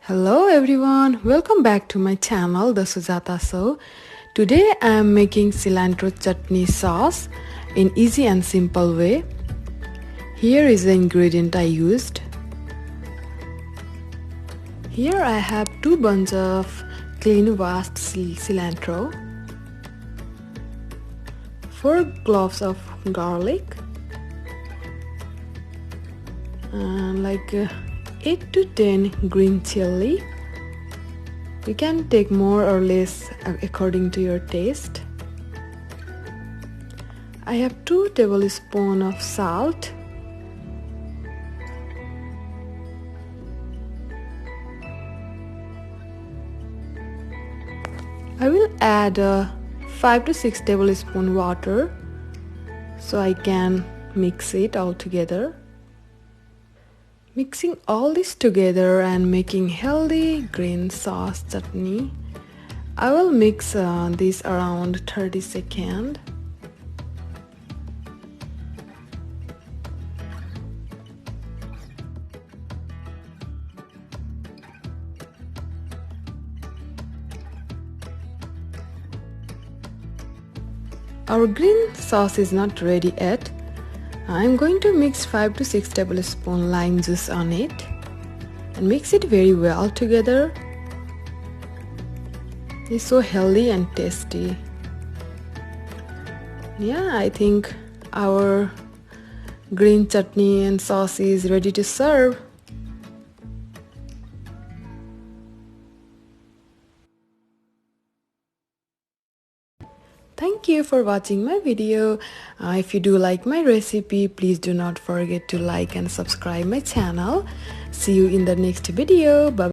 Hello everyone, welcome back to my channel, the Sujata Show. Today I am making cilantro chutney sauce in easy and simple way. Here is the ingredient I used. Here I have 2 bunches of clean washed cilantro, 4 cloves of garlic, and 8 to 10 green chili. You can take more or less according to your taste. I have 2 tablespoons of salt, I will add 5 to 6 tablespoons water so I can mix it all together. Mixing all this together and making healthy green sauce chutney. I will mix this around 30 seconds. Our green sauce is not ready yet. I'm going to mix 5 to 6 tablespoons lime juice on it and mix it very well together. It's so healthy and tasty. Yeah, I think our green chutney and sauce is ready to serve. Thank you for watching my video. If you do like my recipe, please do not forget to like and subscribe my channel. See you in the next video. Bye.